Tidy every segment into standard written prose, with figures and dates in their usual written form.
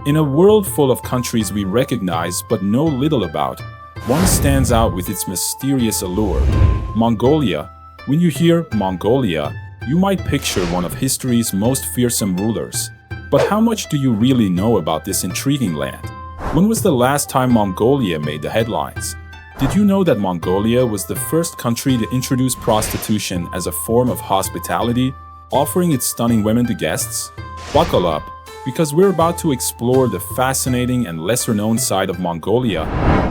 In a world full of countries we recognize but know little about, one stands out with its mysterious allure: Mongolia. When you hear Mongolia, you might picture one of history's most fearsome rulers. But how much do you really know about this intriguing land? When was the last time Mongolia made the headlines? Did you know that Mongolia was the first country to introduce prostitution as a form of hospitality, offering its stunning women to guests? Buckle up, because we're about to explore the fascinating and lesser-known side of Mongolia.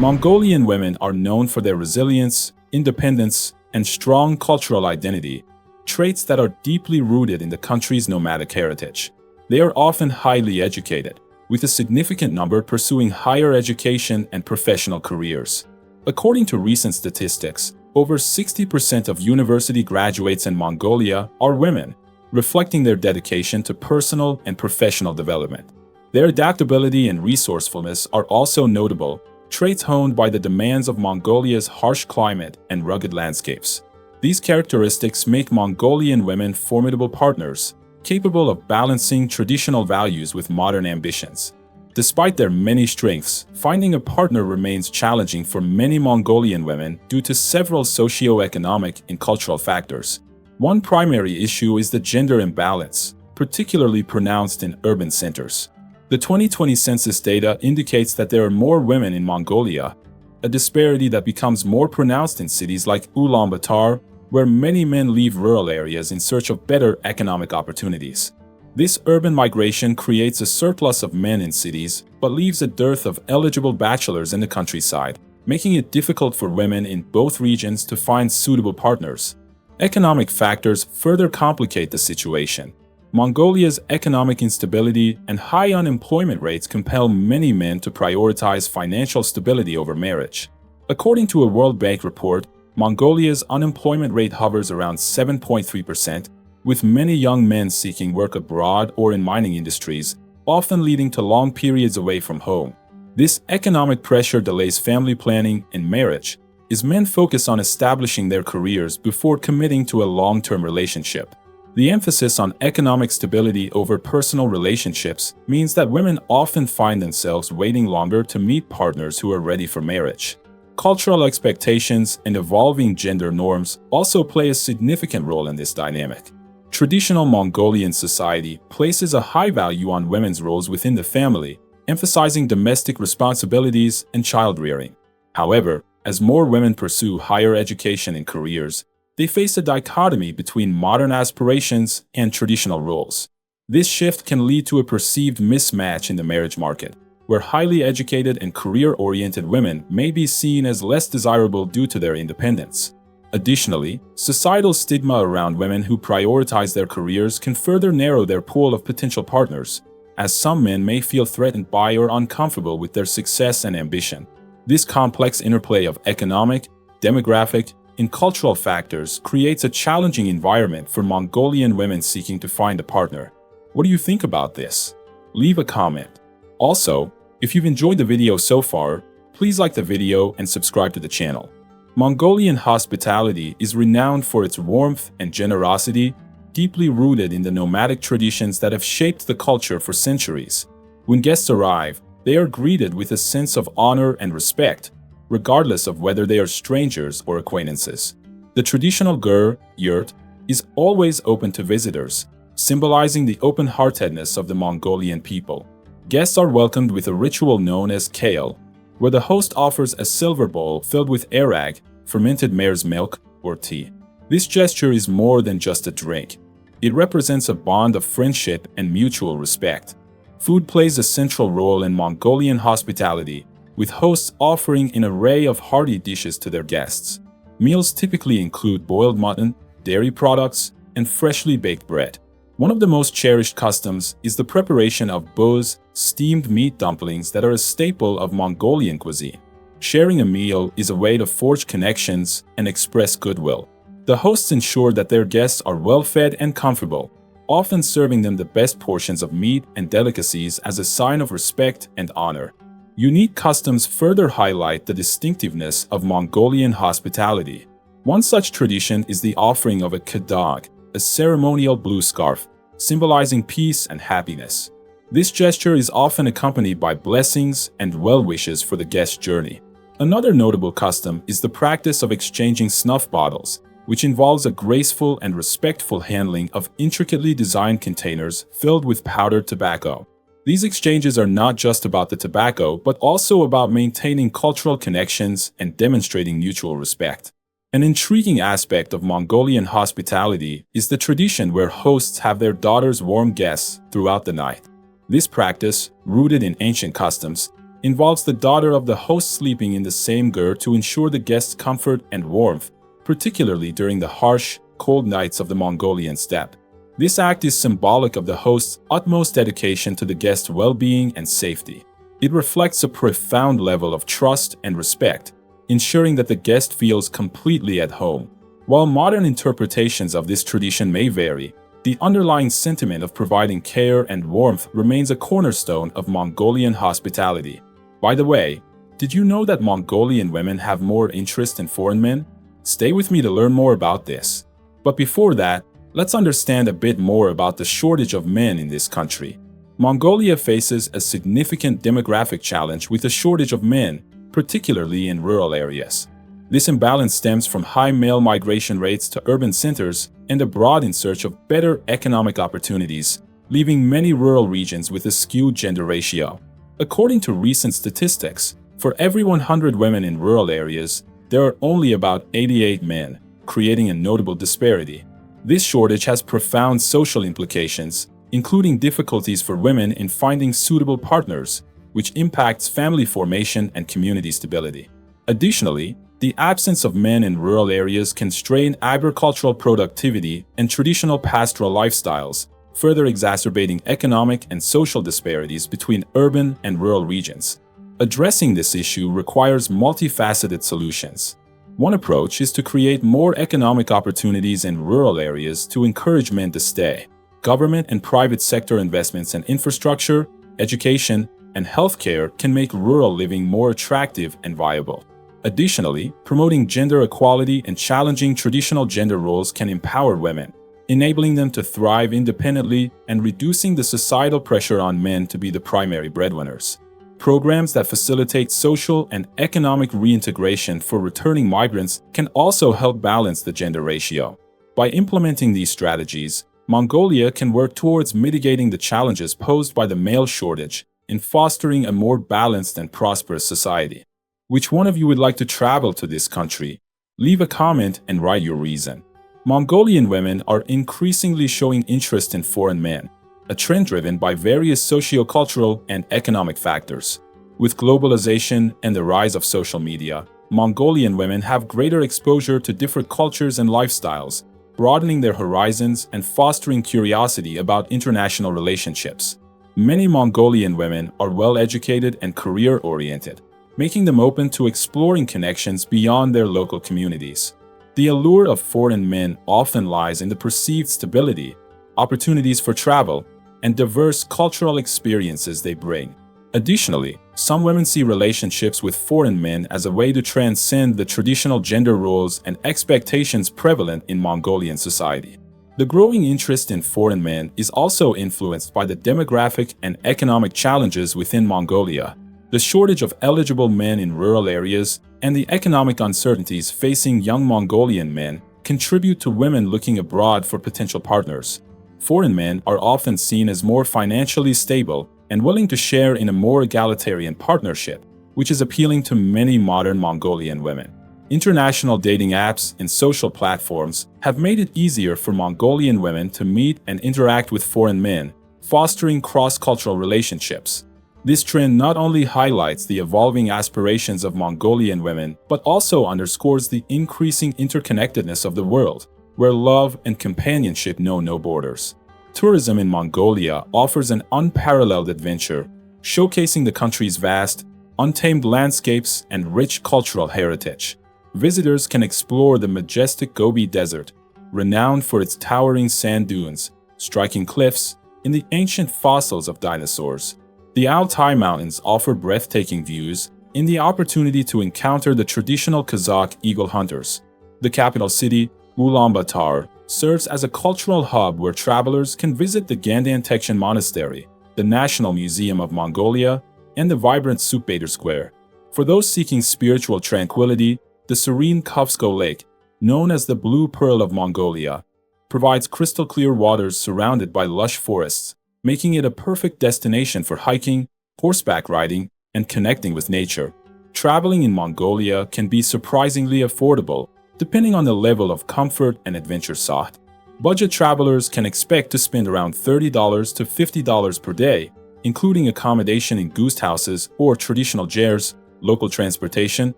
Mongolian women are known for their resilience, independence, and strong cultural identity, traits that are deeply rooted in the country's nomadic heritage. They are often highly educated, with a significant number pursuing higher education and professional careers. According to recent statistics, over 60% of university graduates in Mongolia are women, reflecting their dedication to personal and professional development. Their adaptability and resourcefulness are also notable, traits honed by the demands of Mongolia's harsh climate and rugged landscapes. These characteristics make Mongolian women formidable partners, capable of balancing traditional values with modern ambitions. Despite their many strengths, finding a partner remains challenging for many Mongolian women due to several socio-economic and cultural factors. One primary issue is the gender imbalance, particularly pronounced in urban centers. The 2020 census data indicates that there are more women in Mongolia, a disparity that becomes more pronounced in cities like Ulaanbaatar, where many men leave rural areas in search of better economic opportunities. This urban migration creates a surplus of men in cities, but leaves a dearth of eligible bachelors in the countryside, making it difficult for women in both regions to find suitable partners. Economic factors further complicate the situation. Mongolia's economic instability and high unemployment rates compel many men to prioritize financial stability over marriage. According to a World Bank report, Mongolia's unemployment rate hovers around 7.3%, with many young men seeking work abroad or in mining industries, often leading to long periods away from home. This economic pressure delays family planning and marriage, as men focus on establishing their careers before committing to a long-term relationship. The emphasis on economic stability over personal relationships means that women often find themselves waiting longer to meet partners who are ready for marriage. Cultural expectations and evolving gender norms also play a significant role in this dynamic. Traditional Mongolian society places a high value on women's roles within the family, emphasizing domestic responsibilities and child-rearing. However, as more women pursue higher education and careers, they face a dichotomy between modern aspirations and traditional roles. This shift can lead to a perceived mismatch in the marriage market, where highly educated and career-oriented women may be seen as less desirable due to their independence. Additionally, societal stigma around women who prioritize their careers can further narrow their pool of potential partners, as some men may feel threatened by or uncomfortable with their success and ambition. This complex interplay of economic, demographic, and cultural factors creates a challenging environment for Mongolian women seeking to find a partner. What do you think about this? Leave a comment. Also, if you've enjoyed the video so far, please like the video and subscribe to the channel. Mongolian hospitality is renowned for its warmth and generosity, deeply rooted in the nomadic traditions that have shaped the culture for centuries. When guests arrive, they are greeted with a sense of honor and respect, regardless of whether they are strangers or acquaintances. The traditional ger, yurt, is always open to visitors, symbolizing the open-heartedness of the Mongolian people. Guests are welcomed with a ritual known as kale, where the host offers a silver bowl filled with arag, fermented mare's milk, or tea. This gesture is more than just a drink. It represents a bond of friendship and mutual respect. Food plays a central role in Mongolian hospitality, with hosts offering an array of hearty dishes to their guests. Meals typically include boiled mutton, dairy products, and freshly baked bread. One of the most cherished customs is the preparation of buz, steamed meat dumplings that are a staple of Mongolian cuisine. Sharing a meal is a way to forge connections and express goodwill. The hosts ensure that their guests are well-fed and comfortable, often serving them the best portions of meat and delicacies as a sign of respect and honor. Unique customs further highlight the distinctiveness of Mongolian hospitality. One such tradition is the offering of a kadag, a ceremonial blue scarf, symbolizing peace and happiness. This gesture is often accompanied by blessings and well wishes for the guest's journey. Another notable custom is the practice of exchanging snuff bottles, which involves a graceful and respectful handling of intricately designed containers filled with powdered tobacco. These exchanges are not just about the tobacco, but also about maintaining cultural connections and demonstrating mutual respect. An intriguing aspect of Mongolian hospitality is the tradition where hosts have their daughters warm guests throughout the night. This practice, rooted in ancient customs, involves the daughter of the host sleeping in the same ger to ensure the guest's comfort and warmth, particularly during the harsh, cold nights of the Mongolian steppe. This act is symbolic of the host's utmost dedication to the guest's well-being and safety. It reflects a profound level of trust and respect, ensuring that the guest feels completely at home. While modern interpretations of this tradition may vary, the underlying sentiment of providing care and warmth remains a cornerstone of Mongolian hospitality. By the way, did you know that Mongolian women have more interest in foreign men? Stay with me to learn more about this. But before that, let's understand a bit more about the shortage of men in this country. Mongolia faces a significant demographic challenge with a shortage of men, particularly in rural areas. This imbalance stems from high male migration rates to urban centers and abroad in search of better economic opportunities, leaving many rural regions with a skewed gender ratio. According to recent statistics, for every 100 women in rural areas, there are only about 88 men, creating a notable disparity. This shortage has profound social implications, including difficulties for women in finding suitable partners, which impacts family formation and community stability. Additionally, the absence of men in rural areas can strain agricultural productivity and traditional pastoral lifestyles, further exacerbating economic and social disparities between urban and rural regions. Addressing this issue requires multifaceted solutions. One approach is to create more economic opportunities in rural areas to encourage men to stay. Government and private sector investments in infrastructure, education, and healthcare can make rural living more attractive and viable. Additionally, promoting gender equality and challenging traditional gender roles can empower women, enabling them to thrive independently and reducing the societal pressure on men to be the primary breadwinners. Programs that facilitate social and economic reintegration for returning migrants can also help balance the gender ratio. By implementing these strategies, Mongolia can work towards mitigating the challenges posed by the male shortage and fostering a more balanced and prosperous society. Which one of you would like to travel to this country? Leave a comment and write your reason. Mongolian women are increasingly showing interest in foreign men, a trend driven by various socio-cultural and economic factors. With globalization and the rise of social media, Mongolian women have greater exposure to different cultures and lifestyles, broadening their horizons and fostering curiosity about international relationships. Many Mongolian women are well-educated and career-oriented, making them open to exploring connections beyond their local communities. The allure of foreign men often lies in the perceived stability, opportunities for travel, and diverse cultural experiences they bring. Additionally, some women see relationships with foreign men as a way to transcend the traditional gender roles and expectations prevalent in Mongolian society. The growing interest in foreign men is also influenced by the demographic and economic challenges within Mongolia. The shortage of eligible men in rural areas and the economic uncertainties facing young Mongolian men contribute to women looking abroad for potential partners. Foreign men are often seen as more financially stable and willing to share in a more egalitarian partnership, which is appealing to many modern Mongolian women. International dating apps and social platforms have made it easier for Mongolian women to meet and interact with foreign men, fostering cross-cultural relationships. This trend not only highlights the evolving aspirations of Mongolian women, but also underscores the increasing interconnectedness of the world, where love and companionship know no borders. Tourism in Mongolia offers an unparalleled adventure, showcasing the country's vast, untamed landscapes and rich cultural heritage. Visitors can explore the majestic Gobi Desert, renowned for its towering sand dunes, striking cliffs, and the ancient fossils of dinosaurs. The Altai Mountains offer breathtaking views and the opportunity to encounter the traditional Kazakh eagle hunters. The capital city, Ulaanbaatar, serves as a cultural hub where travelers can visit the Gandan Tekshin Monastery, the National Museum of Mongolia, and the vibrant Ulaanbaatar Square. For those seeking spiritual tranquility, the serene Kovsko Lake, known as the Blue Pearl of Mongolia, provides crystal-clear waters surrounded by lush forests, making it a perfect destination for hiking, horseback riding, and connecting with nature. Traveling in Mongolia can be surprisingly affordable, depending on the level of comfort and adventure sought. Budget travelers can expect to spend around $30 to $50 per day, including accommodation in guest houses or traditional gers, local transportation,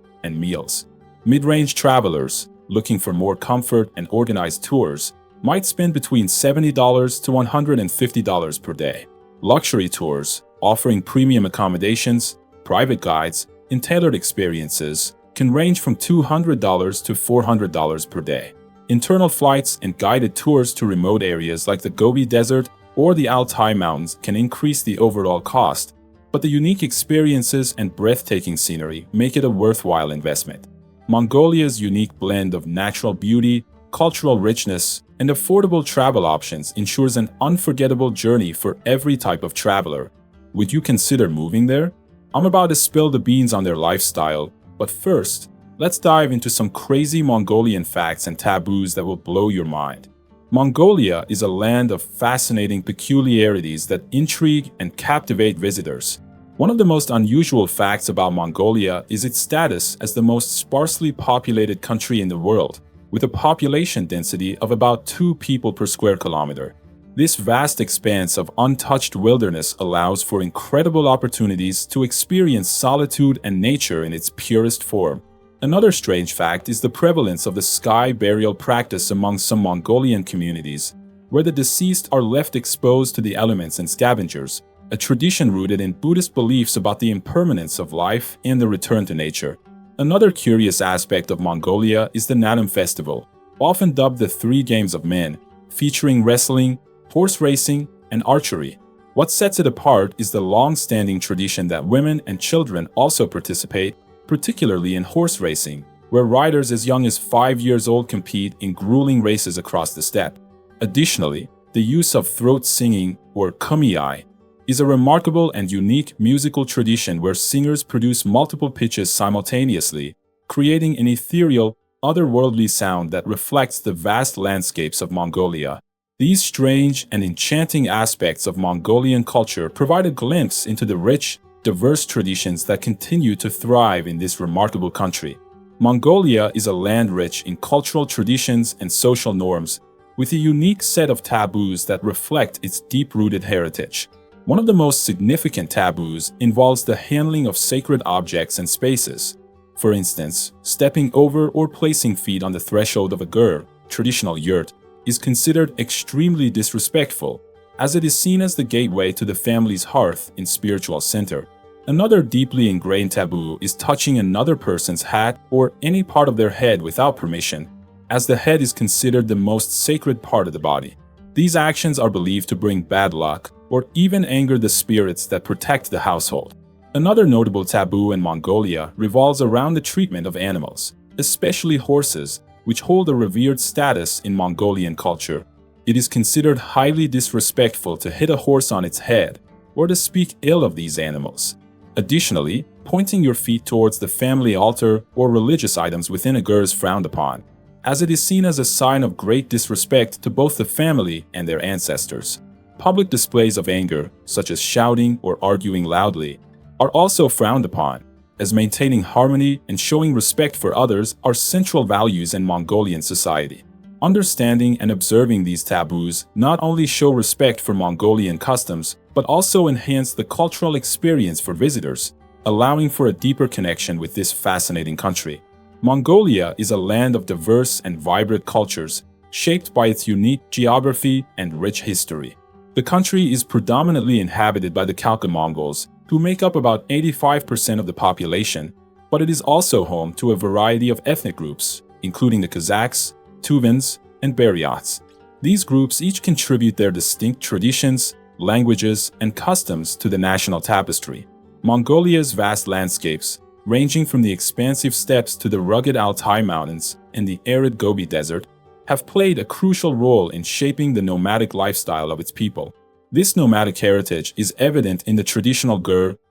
and meals. Mid-range travelers, looking for more comfort and organized tours, might spend between $70 to $150 per day. Luxury tours, offering premium accommodations, private guides, and tailored experiences, can range from $200 to $400 per day. Internal flights and guided tours to remote areas like the Gobi Desert or the Altai Mountains can increase the overall cost, but the unique experiences and breathtaking scenery make it a worthwhile investment. Mongolia's unique blend of natural beauty, cultural richness, and affordable travel options ensures an unforgettable journey for every type of traveler. Would you consider moving there? I'm about to spill the beans on their lifestyle, but first, let's dive into some crazy Mongolian facts and taboos that will blow your mind. Mongolia is a land of fascinating peculiarities that intrigue and captivate visitors. One of the most unusual facts about Mongolia is its status as the most sparsely populated country in the world, with a population density of about 2 people per square kilometer. This vast expanse of untouched wilderness allows for incredible opportunities to experience solitude and nature in its purest form. Another strange fact is the prevalence of the sky burial practice among some Mongolian communities, where the deceased are left exposed to the elements and scavengers, a tradition rooted in Buddhist beliefs about the impermanence of life and the return to nature. Another curious aspect of Mongolia is the Naadam festival, often dubbed the Three Games of Men, featuring wrestling, horse racing, and archery. What sets it apart is the long-standing tradition that women and children also participate, particularly in horse racing, where riders as young as 5 years old compete in grueling races across the steppe. Additionally, the use of throat singing, or kumyai, is a remarkable and unique musical tradition where singers produce multiple pitches simultaneously, creating an ethereal, otherworldly sound that reflects the vast landscapes of Mongolia. These strange and enchanting aspects of Mongolian culture provide a glimpse into the rich, diverse traditions that continue to thrive in this remarkable country. Mongolia is a land rich in cultural traditions and social norms, with a unique set of taboos that reflect its deep-rooted heritage. One of the most significant taboos involves the handling of sacred objects and spaces. For instance, stepping over or placing feet on the threshold of a ger, traditional yurt, is considered extremely disrespectful, as it is seen as the gateway to the family's hearth and spiritual center. Another deeply ingrained taboo is touching another person's hat or any part of their head without permission, as the head is considered the most sacred part of the body. These actions are believed to bring bad luck or even anger the spirits that protect the household. Another notable taboo in Mongolia revolves around the treatment of animals, especially horses, which hold a revered status in Mongolian culture. It is considered highly disrespectful to hit a horse on its head or to speak ill of these animals. Additionally, pointing your feet towards the family altar or religious items within a ger is frowned upon, as it is seen as a sign of great disrespect to both the family and their ancestors. Public displays of anger, such as shouting or arguing loudly, are also frowned upon, as maintaining harmony and showing respect for others are central values in Mongolian society. Understanding and observing these taboos not only show respect for Mongolian customs, but also enhance the cultural experience for visitors, allowing for a deeper connection with this fascinating country. Mongolia is a land of diverse and vibrant cultures, shaped by its unique geography and rich history. The country is predominantly inhabited by the Khalkha Mongols, who make up about 85% of the population, but it is also home to a variety of ethnic groups, including the Kazakhs, Tuvans, and Buryats. These groups each contribute their distinct traditions, languages, and customs to the national tapestry. Mongolia's vast landscapes, ranging from the expansive steppes to the rugged Altai Mountains and the arid Gobi Desert, have played a crucial role in shaping the nomadic lifestyle of its people. This nomadic heritage is evident in the traditional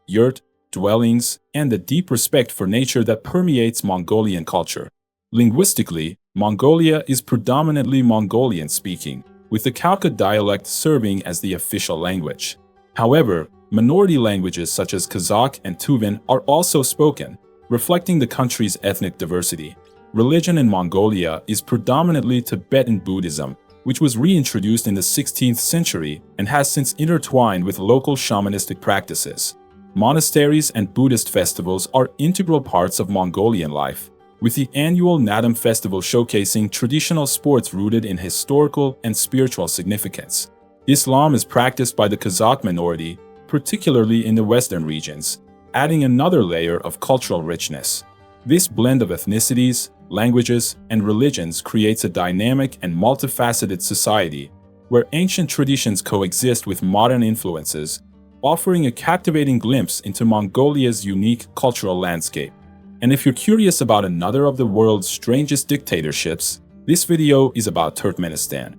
yurt dwellings and the deep respect for nature that permeates Mongolian culture. Linguistically, Mongolia is predominantly Mongolian-speaking, with the Khalkha dialect serving as the official language. However, minority languages such as Kazakh and Tuvan are also spoken, reflecting the country's ethnic diversity. Religion in Mongolia is predominantly Tibetan Buddhism, which was reintroduced in the 16th century and has since intertwined with local shamanistic practices. Monasteries and Buddhist festivals are integral parts of Mongolian life, with the annual Naadam festival showcasing traditional sports rooted in historical and spiritual significance. Islam is practiced by the Kazakh minority, particularly in the western regions, adding another layer of cultural richness. This blend of ethnicities, languages, and religions creates a dynamic and multifaceted society where ancient traditions coexist with modern influences, offering a captivating glimpse into Mongolia's unique cultural landscape. And if you're curious about another of the world's strangest dictatorships, this video is about Turkmenistan.